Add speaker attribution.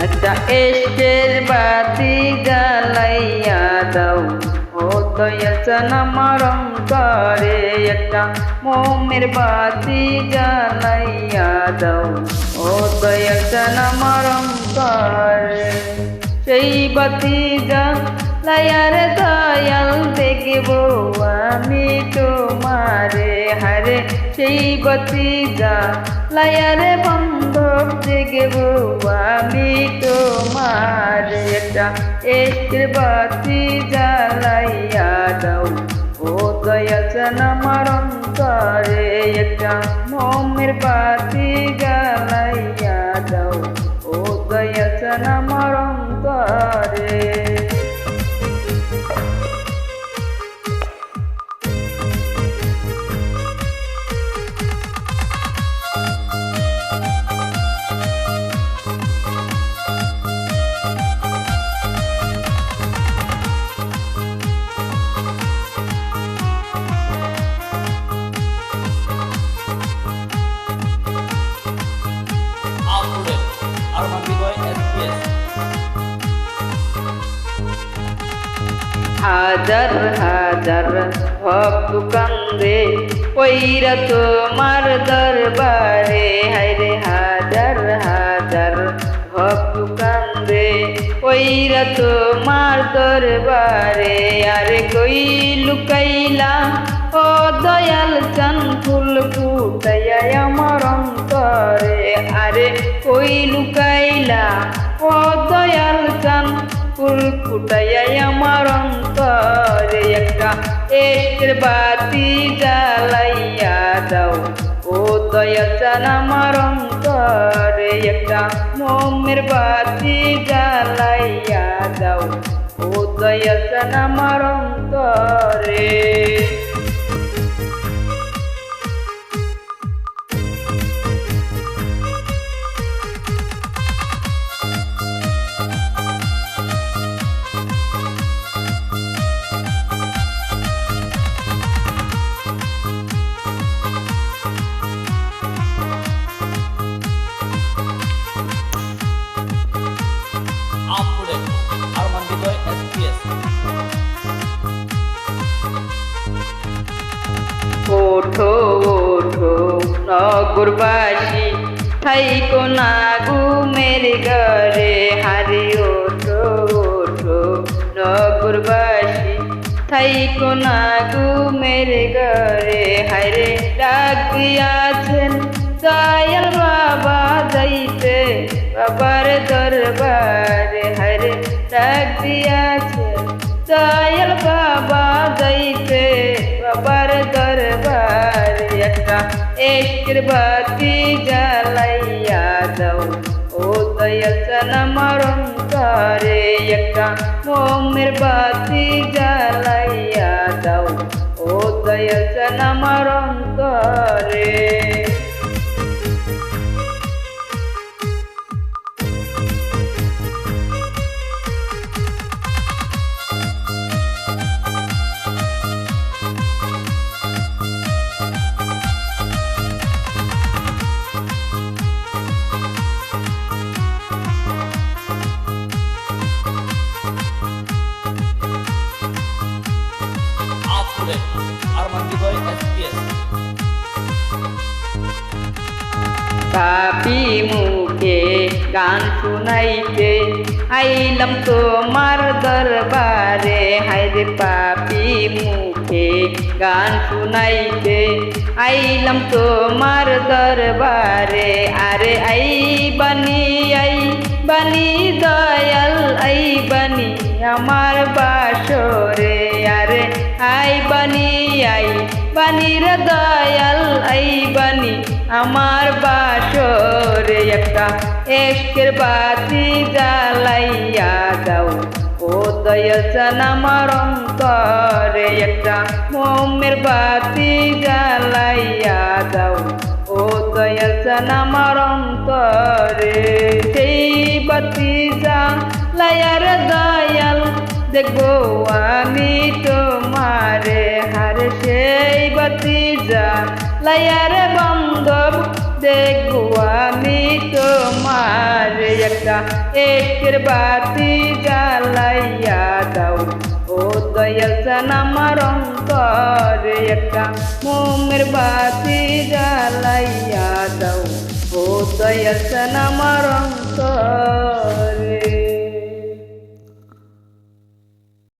Speaker 1: একটা এসকের বাতি জ্বালাইয়া দাও ও দয়াল আমার অন্তরে, একটা মোমের বাতি জ্বালাইয়া দাও ও দয়াল আমার অন্তরে। সেই বাতি জ্বালাইয়া রে দয়াল দেখব আমি তোমারে, হারে সেই বাতি জ্বালাইয়া রে বান্ধব দেখব আমি তোমার। একটা এসকের বাতি জ্বালাইয়া দাও ও দয়াল আমার অন্তরে, একটা মোমের বাতি জ্বালাইয়া দাও ও দয়াল আমার অন্তরে। হাজার হাজার ভক্ত কান্দে কইরা তোমার দরবারে, হায়রে হাজার হাজার ভক্ত কান্দে কইরা তোমার দরবারে। আরে কই লুকাইলা ও দয়াল চান ফুল ফুটাইয়া আমার অন্তরে, আরে কই লুকাইলা ও দয়াল চান ফুল ফুটাইয়া আমার অন্তরে। একটা এসকের বাতি জ্বালাইয়া দাও ও দয়াল আমার অন্তরে, একটা মোমের বাতি জ্বালাইয়া দাও ও দয়াল আমার অন্তরে। ওঠো ওঠো নগরবাসী থাইকো না ঘুমের ঘরে, হারে ওঠো ওঠো নগরবাসী থাইকো না ঘুমের ঘরে। হায়রে ডাক দিয়াছেন দয়াল বাবা যাইতে বাবার দরবারে, হায়রে ডাক দিয়াছেন দয়াল বাবা যাইতে বাবার দরবারে। একটা এসকের বাতি জ্বালাইয়া দাও ও দয়াল আমার অন্তরে, একটা মোমের বাতি জ্বালাইয়া দাও ও দয়াল আমার অন্তরে। পাপি মুখে গান শুনাইতে আইলাম তোমার দরবারে, হায়রে পাপি মুখে গান শুনাইতে আইলাম তোমার দরবারে। আরে আই বানি দয়াল আই বানি আমার বাসরে, আরে আই বানি রে দয়াল আই বানি আমার বাসরে। একটা এসকের বাতি জ্বালাইয়া দাও ও দয়াল আমার অন্তরে, একটা মোমের বাতি জ্বালাইয়া দাও ও দয়াল আমার অন্তরে। সেই বাতি জ্বালাইয়া রে দয়াল দেখবো আমি তোমারে হার সেই বাতি জ্বালাইয়ারে বান্ধব দেখবো আমি তোমার একের বাতি জ্বালাইয়া দাও ও দয়াল জান আমার অন্তরে একটা মোমের বাতি জ্বালাইয়া দাও ও দয়াল জান আমার অন্তরে।